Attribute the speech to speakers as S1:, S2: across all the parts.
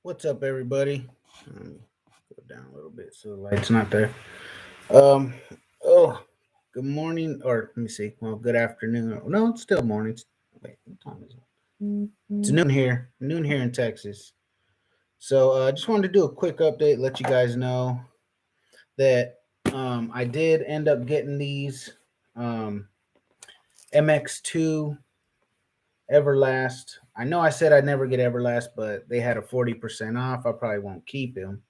S1: What's up, everybody? Let me go down a little bit so the light's not there. Um, oh, good morning, or let me see. Well, good afternoon. No, it's still morning. Wait, what time is it? It's noon here. Noon here in Texas. So I just wanted to do a quick update, let you guys know that I did end up getting these um, MX2 Everlast. I know I said I'd never get Everlast, but they had a 40% off. I probably won't keep them.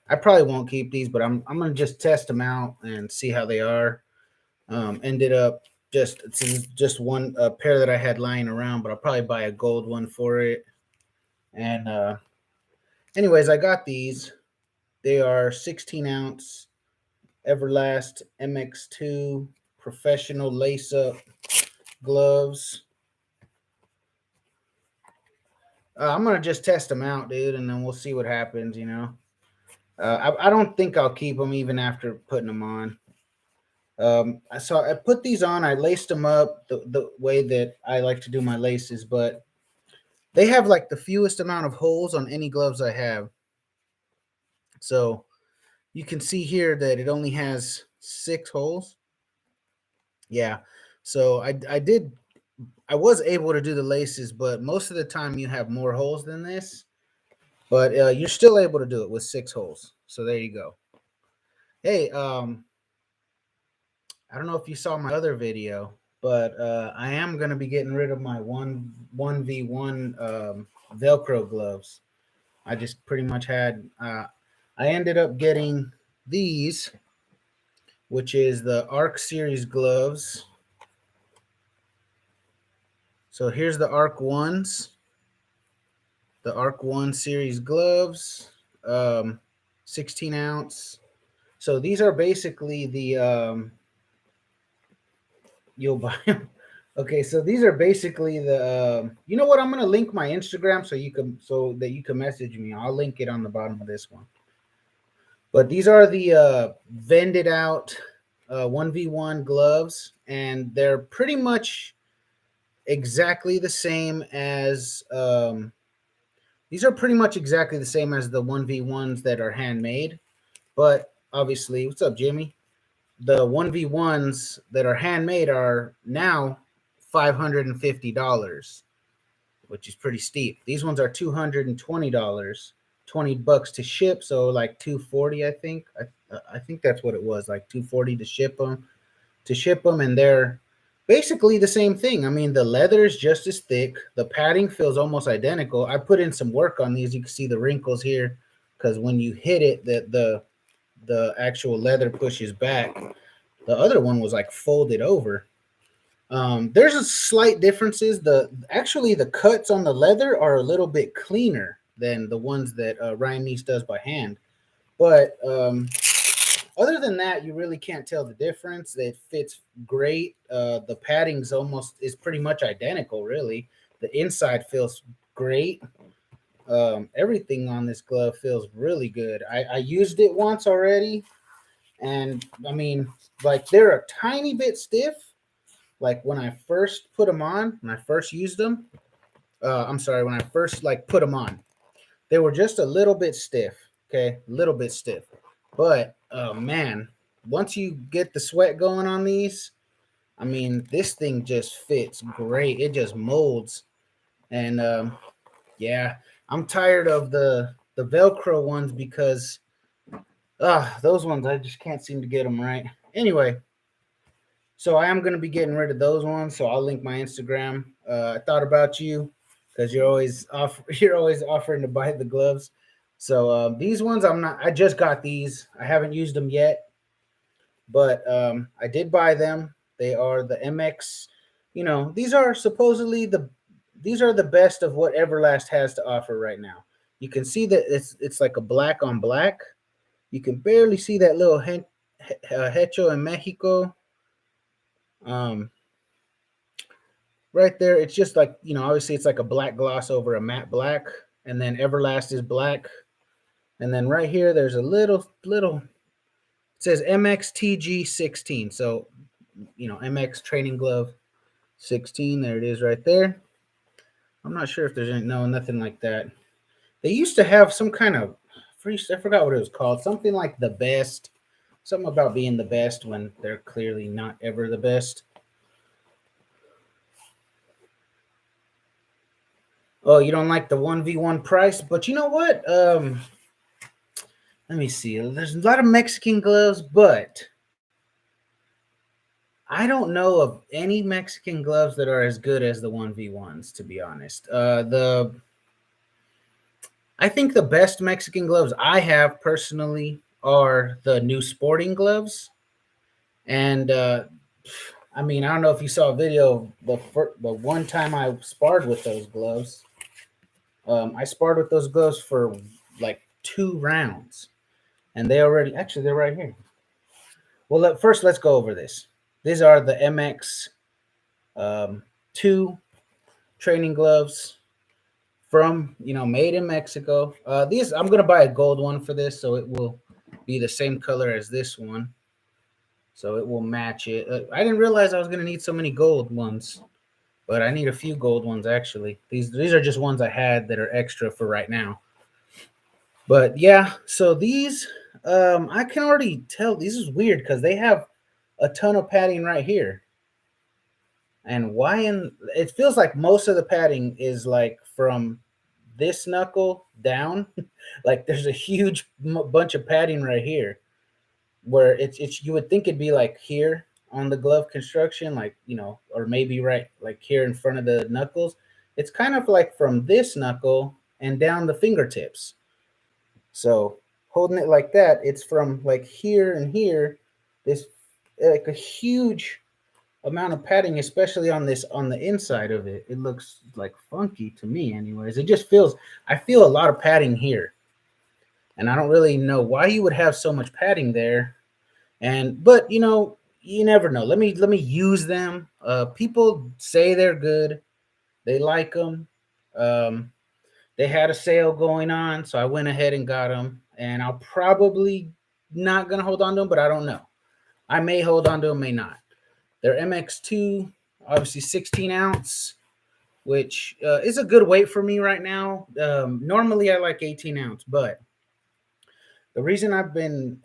S1: I probably won't keep these, but I'm gonna just test them out and see how they are. Ended up just one pair that I had lying around, but I'll probably buy a gold one for it. And anyways, I got these. They are 16 ounce Everlast MX2 professional lace up gloves. I'm gonna just test them out, dude, and then we'll see what happens. I don't think I'll keep them even after putting them on. So I put these on. I laced them up the way that I like to do my laces, but they have like the fewest amount of holes on any gloves I have. So you can see here that it only has 6 holes. Yeah. So I was able to do the laces, but most of the time you have more holes than this. But you're still able to do it with 6 holes. So there you go. Hey, I don't know if you saw my other video, but I am going to be getting rid of my 1v1 Velcro gloves. I just pretty much had. I ended up getting these, which is the Arc Series gloves. So here's the Arc Ones, the Arc One Series gloves, 16 ounce. So these are basically the you'll buy them. Okay, so these are basically the. You know what? I'm gonna link my Instagram so that you can message me. I'll link it on the bottom of this one. But these are the vended out 1v1 gloves, and they're pretty much exactly the same as. These are pretty much exactly the same as the 1v1s that are handmade, but obviously, what's up, Jimmy? The 1v1s that are handmade are now $550, which is pretty steep. These ones are $220, $20 to ship, so like 240, I think. I think that's what it was, like 240 to ship them. And they're basically the same thing. I mean, the leather is just as thick. The padding feels almost identical. I put in some work on these. You can see the wrinkles here because when you hit it, the actual leather pushes back. The other one was like folded over. There's a slight differences. The cuts on the leather are a little bit cleaner than the ones that Ryan Neese does by hand. But other than that, you really can't tell the difference. It fits great. The padding's almost is pretty much identical, really. The inside feels great. Everything on this glove feels really good. I used it once already, and I mean, like they're a tiny bit stiff. Like when I first put them on, when I first used them, I'm sorry, when I first like put them on, they were just a little bit stiff. Okay, a little bit stiff. But man, once you get the sweat going on these, I mean, this thing just fits great. It just molds, and yeah, I'm tired of the Velcro ones because those ones I just can't seem to get them right. Anyway, so I am going to be getting rid of those ones. So I'll link my Instagram. I thought about you because you're always offering to buy the gloves. So these ones I'm not. I just got these. I haven't used them yet, but I did buy them. They are the MX. These are supposedly these are the best of what Everlast has to offer right now. You can see that it's like a black on black. You can barely see that little hecho in Mexico. Um, right there, it's just like, obviously it's like a black gloss over a matte black, and then Everlast is black. And then right here, there's a little, it says MXTG 16. So, MX training glove 16. There it is right there. I'm not sure if there's nothing like that. They used to have some kind of free. I forgot what it was called. Something like the best. Something about being the best when they're clearly not ever the best. Oh, you don't like the 1v1 price, but you know what? Let me see. There's a lot of Mexican gloves, but I don't know of any Mexican gloves that are as good as the 1v1s, to be honest. The I think the best Mexican gloves I have personally are the new sporting gloves. And I mean, I don't know if you saw a video the one time I sparred with those gloves. I sparred with those gloves for like 2 rounds, and they already actually they're right here. Well, first let's go over this. These are the MX2 training gloves from made in Mexico. These I'm gonna buy a gold one for this, so it will be the same color as this one, so it will match it. I didn't realize I was gonna need so many gold ones, but I need a few gold ones actually. These are just ones I had that are extra for right now. But yeah, so these I can already tell this is weird because they have a ton of padding right here. And why it feels like most of the padding is like from this knuckle down. Like there's a huge bunch of padding right here where it's you would think it'd be like here on the glove construction, like or maybe right like here in front of the knuckles. It's kind of like from this knuckle and down the fingertips. So holding it like that, it's from like here and here, this like a huge amount of padding, especially on the inside of it. It looks like funky to me, anyways. It just feels I feel a lot of padding here, and I don't really know why you would have so much padding there. And but you never know. Let me use them. People say they're good. They like them. Um, they had a sale going on, so I went ahead and got them. And I'll probably not gonna hold on to them, but I don't know. I may hold on to them, may not. They're MX2, obviously 16 ounce, which is a good weight for me right now. Normally I like 18 ounce, but the reason I've been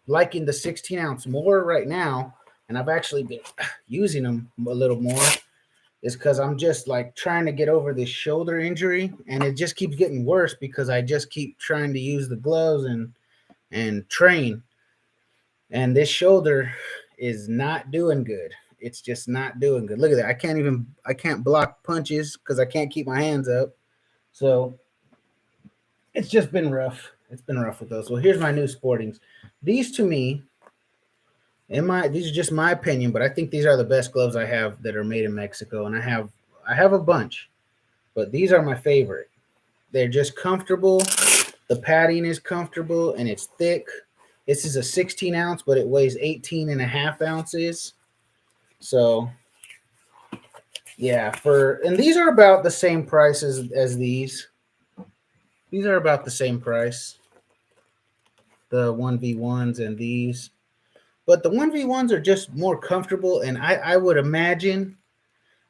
S1: liking the 16 ounce more right now, and I've actually been using them a little more, is because I'm just like trying to get over this shoulder injury, and it just keeps getting worse because I just keep trying to use the gloves and train, and this shoulder is not doing good. It's just not doing good. Look at that. I can't block punches because I can't keep my hands up. So it's just been rough. It's been rough with those. Well, here's my new sportings. These to me, these are just my opinion, but I think these are the best gloves I have that are made in Mexico, and I have a bunch, but these are my favorite. They're just comfortable. The padding is comfortable and it's thick. This is a 16 ounce, but it weighs 18 and a half ounces. So yeah, and these are about the same price as these. These are about the same price. The 1v1s and these. But the 1v1s are just more comfortable, and I would imagine,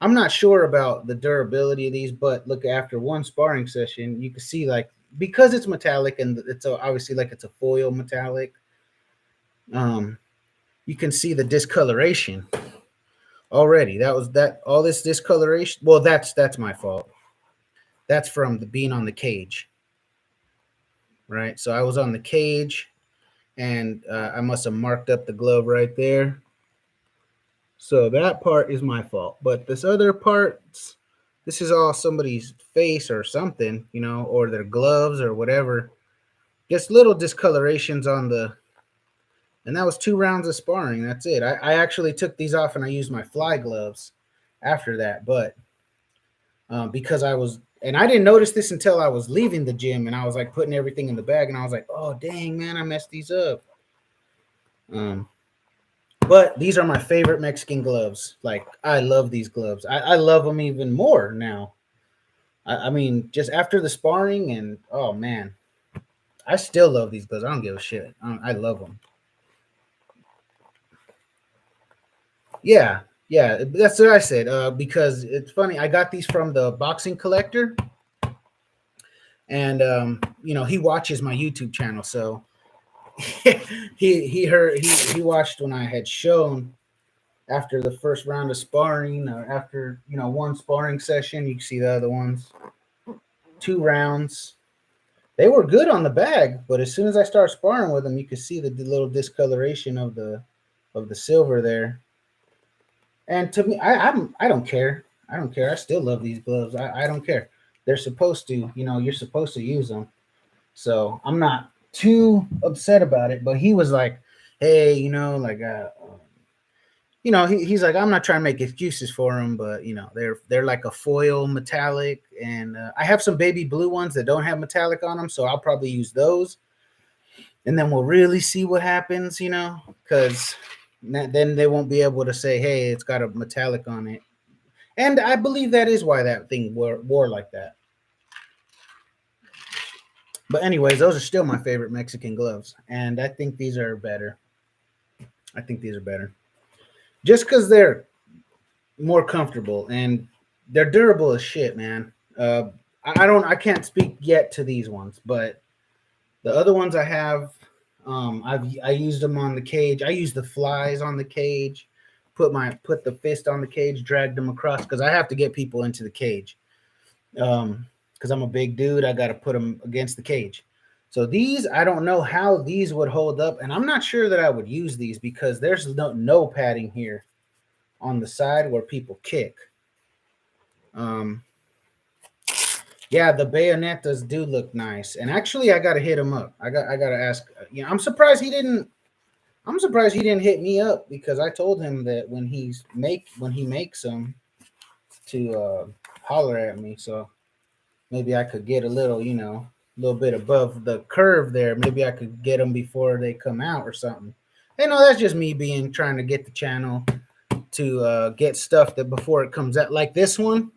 S1: I'm not sure about the durability of these, but look, after one sparring session, you can see like, because it's metallic and it's obviously like it's a foil metallic, you can see the discoloration already. That all this discoloration. Well, that's my fault. That's from the being on the cage, right? So I was on the cage, and I must have marked up the glove right there. So that part is my fault. But this other parts, this is all somebody's face or something, or their gloves or whatever. Just little discolorations on and that was 2 rounds of sparring. That's it. I actually took these off and I used my fly gloves after that. But because and I didn't notice this until I was leaving the gym, and I was like putting everything in the bag, and I was like, oh, dang, man, I messed these up. But these are my favorite Mexican gloves. Like, I love these gloves. I love them even more now. I mean, just after the sparring, and oh man, I still love these gloves. I don't give a shit. I love them. Yeah, yeah, that's what I said. Because it's funny, I got these from the boxing collector. And he watches my YouTube channel, so he watched when I had shown after the first round of sparring, or after one sparring session. You can see the other ones, 2 rounds. They were good on the bag, but as soon as I start sparring with them, you can see the little discoloration of the silver there. And to me, I don't care. I don't care. I still love these gloves. I don't care. They're supposed to, you're supposed to use them. So I'm not too upset about it. But he was like, hey, like he's like, I'm not trying to make excuses for them, but they're like a foil metallic, and I have some baby blue ones that don't have metallic on them, so I'll probably use those, and then we'll really see what happens, because then they won't be able to say, hey, it's got a metallic on it, and I believe that is why that thing wore like that. But anyways, those are still my favorite Mexican gloves, and I think these are better. I think these are better, just because they're more comfortable and they're durable as shit, man. I can't speak yet to these ones, but the other ones I have, I used them on the cage. I used the flies on the cage, put the fist on the cage, dragged them across because I have to get people into the cage. Because I'm a big dude, I got to put them against the cage. So these, I don't know how these would hold up, and I'm not sure that I would use these because there's no padding here on the side where people kick. Um, yeah, the bayonetas do look nice, and actually, I gotta hit him up. I gotta ask. I'm surprised he didn't. I'm surprised he didn't hit me up because I told him that when he makes them to holler at me. So maybe I could get a little, a little bit above the curve there. Maybe I could get them before they come out or something. Hey, no, that's just me being trying to get the channel to get stuff that before it comes out. Like this one,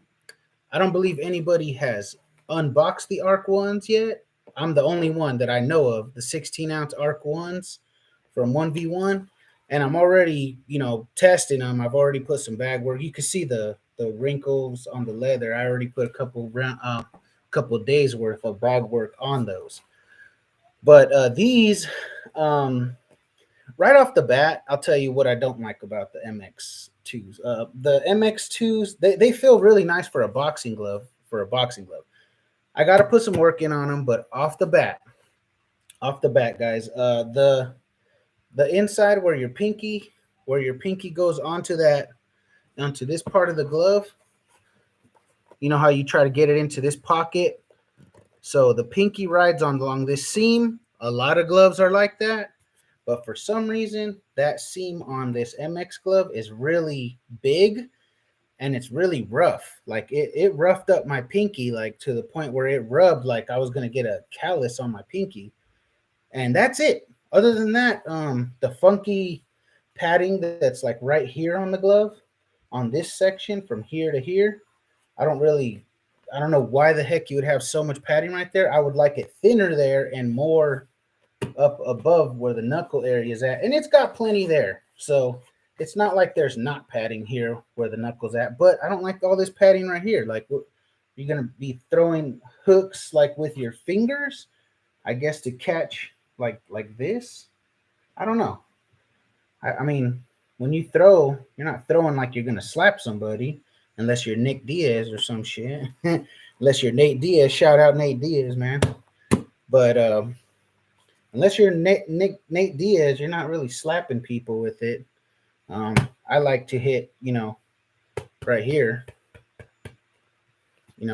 S1: I don't believe anybody has unboxed the Arc ones yet. I'm the only one that I know of, the 16-ounce Arc ones from 1v1. And I'm already, testing them. I've already put some bag work. You can see the wrinkles on the leather. I already put a couple days worth of bag work on those. But these, right off the bat, I'll tell you what I don't like about the MX2s. The MX2s, they feel really nice for a boxing glove. I got to put some work in on them, but off the bat, guys, the inside where your pinky goes onto this part of the glove. You know how you try to get it into this pocket? So the pinky rides along this seam. A lot of gloves are like that. But for some reason, that seam on this MX glove is really big and it's really rough. Like it roughed up my pinky, like to the point where it rubbed like I was gonna get a callus on my pinky. And that's it. Other than that, the funky padding that's like right here on the glove, on this section from here to here, I don't know why the heck you would have so much padding right there. I would like it thinner there and more up above where the knuckle area is at, and it's got plenty there. So it's not like there's not padding here where the knuckle's at, but I don't like all this padding right here. Like, you're gonna be throwing hooks like with your fingers, I guess, to catch like this. I don't know. I mean, when you throw, you're not throwing like you're gonna slap somebody, unless you're Nick Diaz or some shit. Unless you're Nate Diaz, shout out Nate Diaz, man. But unless you're Nate Diaz, you're not really slapping people with it. I like to hit, right here.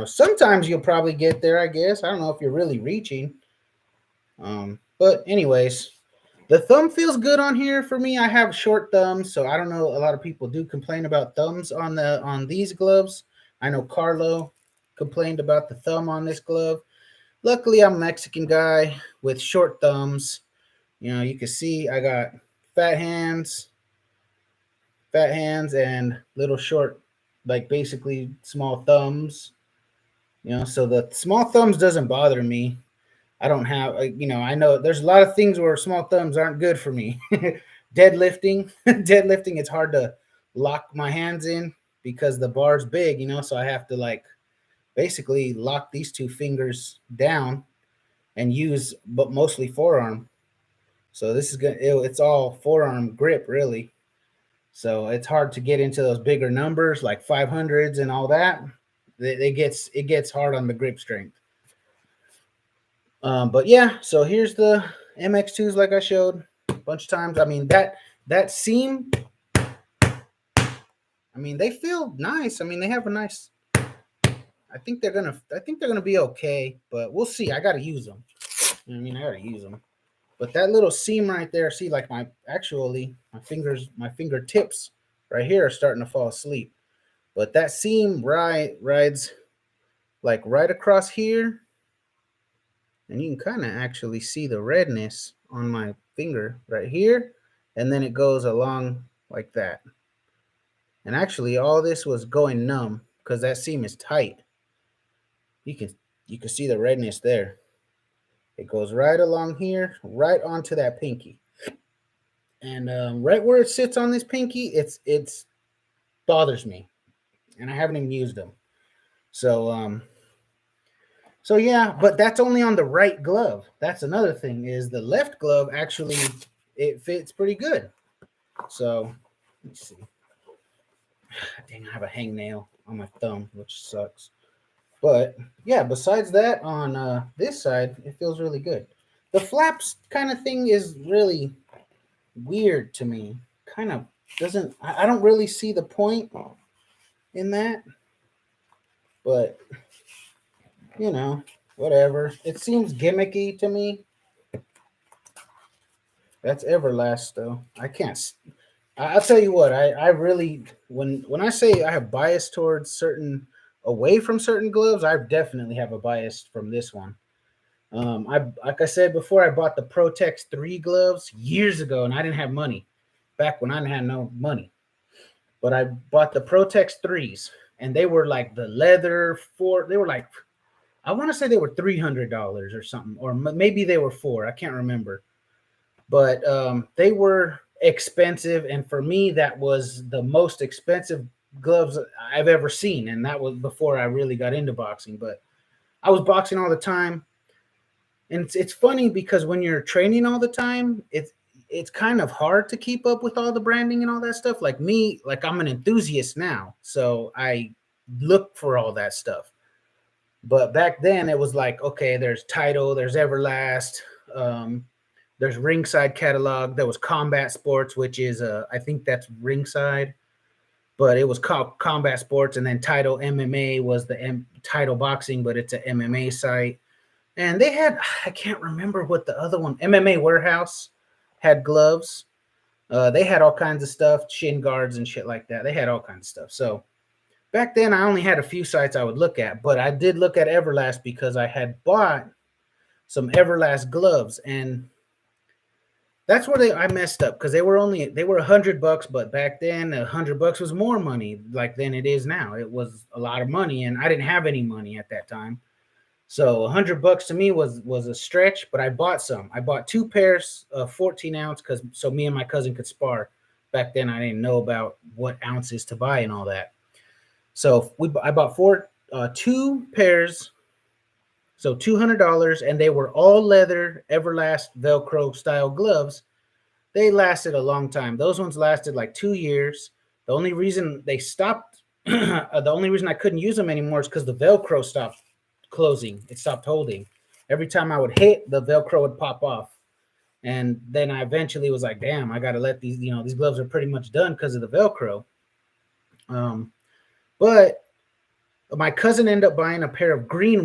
S1: Sometimes you'll probably get there, I guess. I don't know if you're really reaching. But anyways, the thumb feels good on here for me. I have short thumbs, so I don't know. A lot of people do complain about thumbs on these gloves. I know Carlo complained about the thumb on this glove. Luckily, I'm a Mexican guy with short thumbs. You can see I got fat hands, and little short, like basically small thumbs. So the small thumbs doesn't bother me. I don't have, I know there's a lot of things where small thumbs aren't good for me. Deadlifting, it's hard to lock my hands in because the bar's big, so I have to basically lock these two fingers down and use, but mostly forearm. So this is gonna, it's all forearm grip really. So it's hard to get into those bigger numbers like 500s and all that. It gets hard on the grip strength. But yeah, so here's the MX2s like I showed a bunch of times. I mean that seam. I mean they feel nice. I mean they have a nice. I think they're gonna be okay, but we'll see. I gotta use them. I mean I gotta use them. But that little seam right there, see, like my fingertips right here are starting to fall asleep. But that seam rides like right across here, and you can kind of actually see the redness on my finger right here, and then it goes along like that. And actually, all this was going numb because that seam is tight. You can you can see the redness there. It goes right along here, right onto that pinky, and right where it sits on this pinky, it's bothers me, and I haven't even used them. So so yeah, but that's only on the right glove. That's another thing is the left glove actually it fits pretty good. So let's see. Dang, I have a hangnail on my thumb, which sucks. But yeah, besides that, on this side, it feels really good. The flaps kind of thing is really weird to me. Kind of doesn't. I don't really see the point in that, but you know, whatever. It seems gimmicky to me. That's Everlast though. I can't. I'll tell you what. I really when I say I have bias towards certain away from certain gloves, I definitely have a bias from this one. I like I said before, I bought the Protex 3 gloves years ago, and I didn't have money back when I didn't have no money. But I bought the Protex 3s, and they were like the leather for. They were like I want to say they were $300 or something, or maybe they were four. I can't remember, but they were expensive, and for me, that was the most expensive gloves I've ever seen, and that was before I really got into boxing. But I was boxing all the time, and it's funny because when you're training all the time, it's kind of hard to keep up with all the branding and all that stuff. Like me, like I'm an enthusiast now, so I look for all that stuff. But back then it was like, okay, there's Title, there's Everlast, um, there's Ringside Catalog, there was Combat Sports, which is I think that's Ringside, but it was called Combat Sports, and then Title MMA was the Title Boxing, but it's an MMA site. And they had, I can't remember what the other one, MMA Warehouse had gloves. They had all kinds of stuff, shin guards and shit like that. They had all kinds of stuff. So back then, I only had a few sites I would look at, but I did look at Everlast because I had bought some Everlast gloves, and that's where I messed up because they were $100, but back then $100 was more money like than it is now. It was a lot of money, and I didn't have any money at that time, so $100 to me was a stretch. But I bought some. I bought two pairs of 14 ounce because so me and my cousin could spar. Back then, I didn't know about what ounces to buy and all that. So I bought two pairs, so $200, and they were all leather Everlast Velcro style gloves. They lasted a long time. Those ones lasted like 2 years. The only reason they stopped, the only reason I couldn't use them anymore is because the Velcro stopped closing. It stopped holding. Every time I would hit, the Velcro would pop off. And then I eventually was like, damn, I got to let these gloves are pretty much done because of the Velcro. But my cousin ended up buying a pair of green